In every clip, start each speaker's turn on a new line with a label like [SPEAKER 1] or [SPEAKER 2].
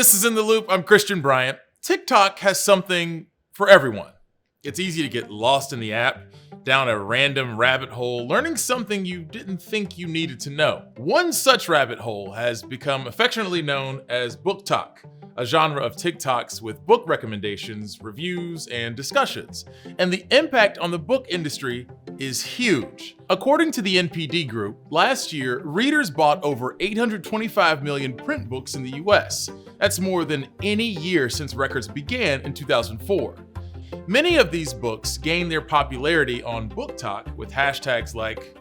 [SPEAKER 1] This is In the Loop. I'm Christian Bryant. TikTok has something for everyone. It's easy to get lost in the app, down a random rabbit hole, learning something you didn't think you needed to know. One such rabbit hole has become affectionately known as BookTok, a genre of TikToks with book recommendations, reviews, and discussions. And the impact on the book industry is huge. According to the NPD Group, last year, readers bought over 825 million print books in the US. That's more than any year since records began in 2004. Many of these books gained their popularity on BookTok with hashtags like,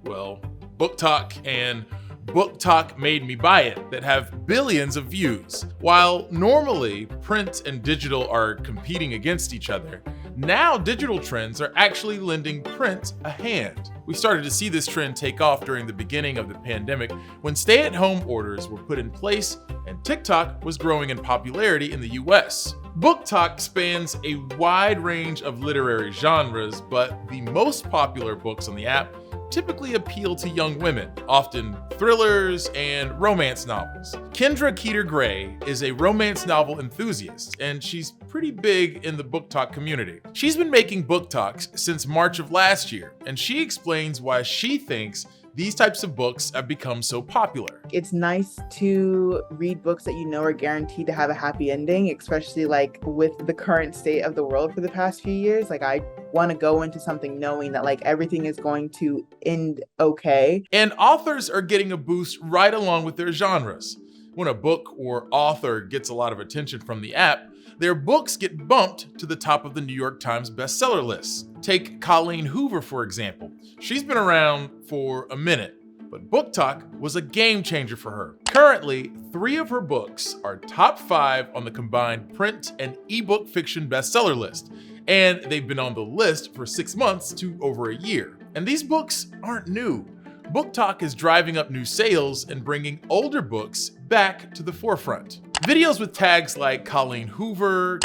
[SPEAKER 1] BookTok and BookTok made me buy it that have billions of views. While normally print and digital are competing against each other, now digital trends are actually lending print a hand. We started to see this trend take off during the beginning of the pandemic when stay-at-home orders were put in place and TikTok was growing in popularity in the US. BookTok spans a wide range of literary genres, but the most popular books on the app typically appeal to young women, often thrillers and romance novels. Kendra Keeter-Gray is a romance novel enthusiast, and she's pretty big in the BookTok community. She's been making BookToks since March of last year, and she explains why she thinks these types of books have become so popular.
[SPEAKER 2] It's nice to read books that you know are guaranteed to have a happy ending, especially like with the current state of the world for the past few years. Like I want to go into something knowing that like everything is going to end okay.
[SPEAKER 1] And authors are getting a boost right along with their genres. When a book or author gets a lot of attention from the app, their books get bumped to the top of the New York Times bestseller list. Take Colleen Hoover, for example. She's been around for a minute, but BookTok was a game changer for her. Currently, 3 of her books are top 5 on the combined print and ebook fiction bestseller list, and they've been on the list for 6 months to over a year. And these books aren't new. BookTok is driving up new sales and bringing older books back to the forefront. Videos with tags like Colleen Hoover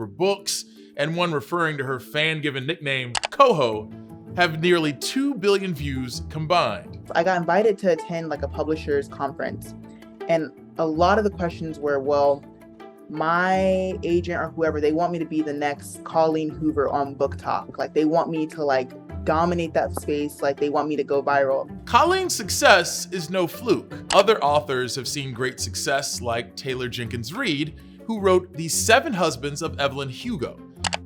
[SPEAKER 1] Books, and one referring to her fan-given nickname, Coho, have nearly 2 billion views combined.
[SPEAKER 2] I got invited to attend like a publisher's conference, and a lot of the questions were, my agent or whoever, they want me to be the next Colleen Hoover on BookTok. Like they want me to like dominate that space, like they want me to go viral.
[SPEAKER 1] Colleen's success is no fluke. Other authors have seen great success like Taylor Jenkins Reid, who wrote The 7 Husbands of Evelyn Hugo,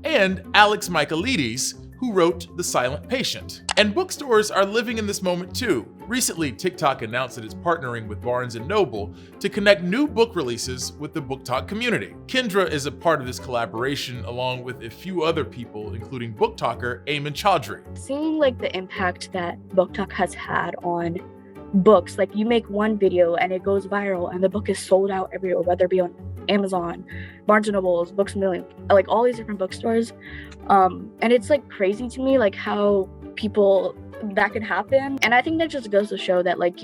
[SPEAKER 1] and Alex Michaelides, who wrote The Silent Patient. And bookstores are living in this moment too. Recently, TikTok announced that it's partnering with Barnes & Noble to connect new book releases with the BookTok community. Kendra is a part of this collaboration along with a few other people, including BookToker Eamon Chaudhry.
[SPEAKER 3] Seeing like the impact that BookTok has had on books, like you make one video and it goes viral and the book is sold out everywhere, whether it be on Amazon, Barnes & Noble's, Books A Million, like all these different bookstores. And it's like crazy to me, like how people that could happen. And I think that just goes to show that like,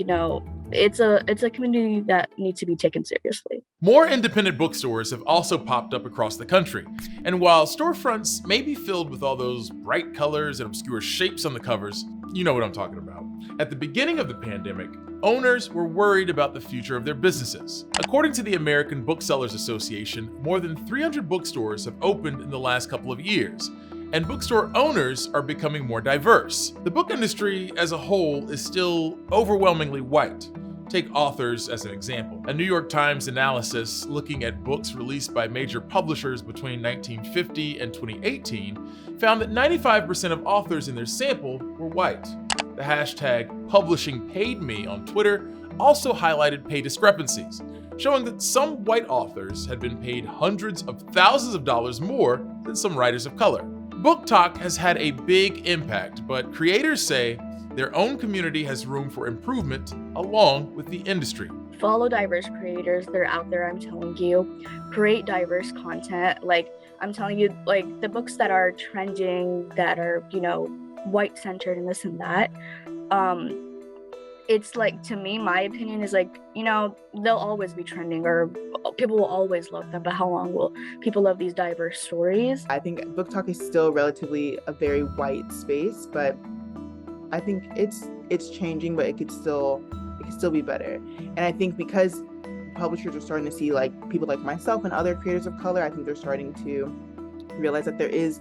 [SPEAKER 3] it's a community that needs to be taken seriously.
[SPEAKER 1] More independent bookstores have also popped up across the country. And while storefronts may be filled with all those bright colors and obscure shapes on the covers, you know what I'm talking about. At the beginning of the pandemic, owners were worried about the future of their businesses. According to the American Booksellers Association, more than 300 bookstores have opened in the last couple of years, and bookstore owners are becoming more diverse. The book industry as a whole is still overwhelmingly white. Take authors as an example. A New York Times analysis looking at books released by major publishers between 1950 and 2018 found that 95% of authors in their sample were white. The hashtag #PublishingPaidMe on Twitter also highlighted pay discrepancies, showing that some white authors had been paid hundreds of thousands of dollars more than some writers of color. BookTok has had a big impact, but creators say their own community has room for improvement along with the industry.
[SPEAKER 3] Follow diverse creators. They're out there, I'm telling you. Create diverse content. Like, I'm telling you, like the books that are trending, that are, white centered and this and that. It's like, to me, my opinion is like, they'll always be trending or people will always love them, but how long will people love these diverse stories?
[SPEAKER 2] I think BookTok is still relatively a very white space, but I think it's changing, but it could still be better. And I think because publishers are starting to see, like people like myself and other creators of color, I think they're starting to realize that there is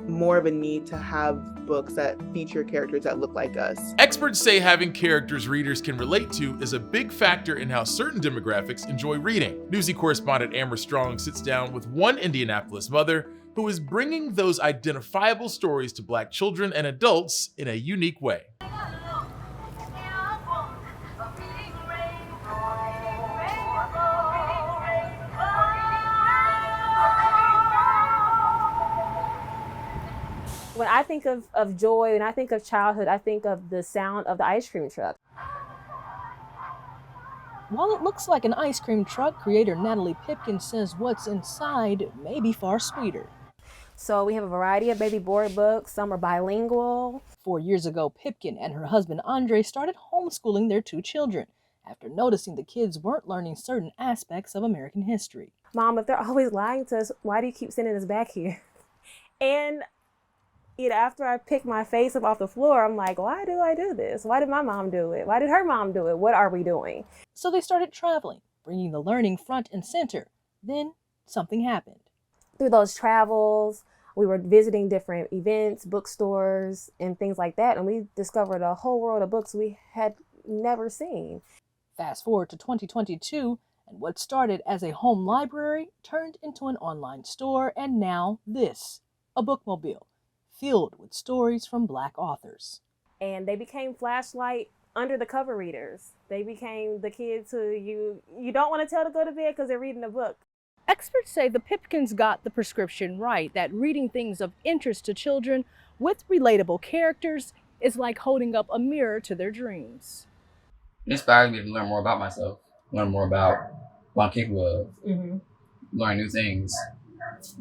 [SPEAKER 2] more of a need to have books that feature characters that look like us.
[SPEAKER 1] Experts say having characters readers can relate to is a big factor in how certain demographics enjoy reading. Newsy correspondent Amber Strong sits down with one Indianapolis mother who is bringing those identifiable stories to Black children and adults in a unique way.
[SPEAKER 4] When I think of joy, when I think of childhood, I think of the sound of the ice cream truck.
[SPEAKER 5] While it looks like an ice cream truck, creator Natalie Pipkin says what's inside may be far sweeter.
[SPEAKER 4] So we have a variety of baby board books. Some are bilingual.
[SPEAKER 5] 4 years ago, Pipkin and her husband Andre started homeschooling their 2 children after noticing the kids weren't learning certain aspects of American history.
[SPEAKER 4] Mom, if they're always lying to us, why do you keep sending us back here? And after I pick my face up off the floor, I'm like, why do I do this? Why did my mom do it? Why did her mom do it? What are we doing?
[SPEAKER 5] So they started traveling, bringing the learning front and center. Then something happened.
[SPEAKER 4] Through those travels, we were visiting different events, bookstores, and things like that. And we discovered a whole world of books we had never seen.
[SPEAKER 5] Fast forward to 2022, and what started as a home library turned into an online store, and now this, a bookmobile, filled with stories from Black authors.
[SPEAKER 4] And they became flashlight under the cover readers. They became the kids who you don't want to tell to go to bed because they're reading a book.
[SPEAKER 5] Experts say the Pipkins got the prescription right, that reading things of interest to children with relatable characters is like holding up a mirror to their dreams.
[SPEAKER 6] It inspires me to learn more about myself, learn more about what I'm capable of, learn new things,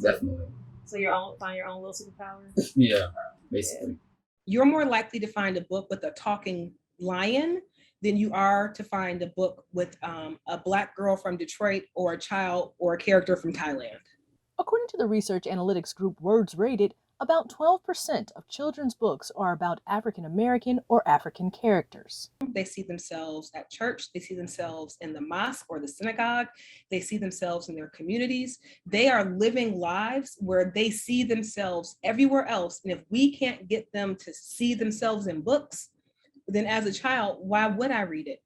[SPEAKER 6] definitely.
[SPEAKER 4] So find your own little superpower?
[SPEAKER 6] Yeah, basically.
[SPEAKER 7] You're more likely to find a book with a talking lion than you are to find a book with a Black girl from Detroit or a child or a character from Thailand.
[SPEAKER 5] According to the research analytics group Words Rated, about 12% of children's books are about African American or African characters.
[SPEAKER 7] They see themselves at church, they see themselves in the mosque or the synagogue, they see themselves in their communities. They are living lives where they see themselves everywhere else. And if we can't get them to see themselves in books, then as a child, why would I read it?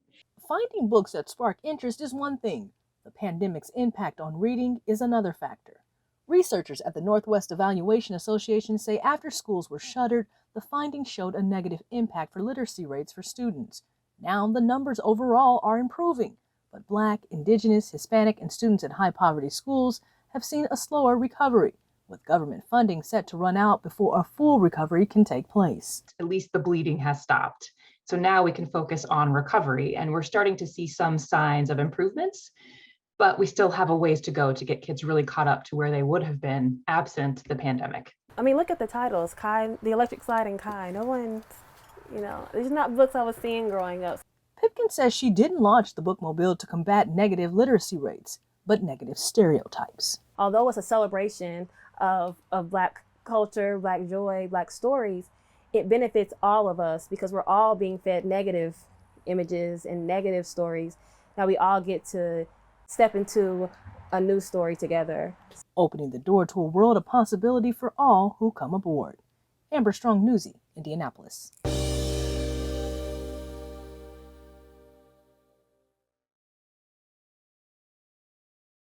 [SPEAKER 5] Finding books that spark interest is one thing. The pandemic's impact on reading is another factor. Researchers at the Northwest Evaluation Association say after schools were shuttered, the findings showed a negative impact for literacy rates for students. Now the numbers overall are improving, but Black, Indigenous, Hispanic, and students in high-poverty schools have seen a slower recovery, with government funding set to run out before a full recovery can take place.
[SPEAKER 8] At least the bleeding has stopped. So now we can focus on recovery, and we're starting to see some signs of improvements. But we still have a ways to go to get kids really caught up to where they would have been absent the pandemic.
[SPEAKER 4] I mean, look at the titles, Kai, The Electric Slide and Kai. No one, these are not books I was seeing growing up.
[SPEAKER 5] Pipkin says she didn't launch the bookmobile to combat negative literacy rates, but negative stereotypes.
[SPEAKER 4] Although it's a celebration of Black culture, Black joy, Black stories, it benefits all of us because we're all being fed negative images and negative stories. Now we all get to step into a new story together.
[SPEAKER 5] Opening the door to a world of possibility for all who come aboard. Amber Strong, Newsy, Indianapolis.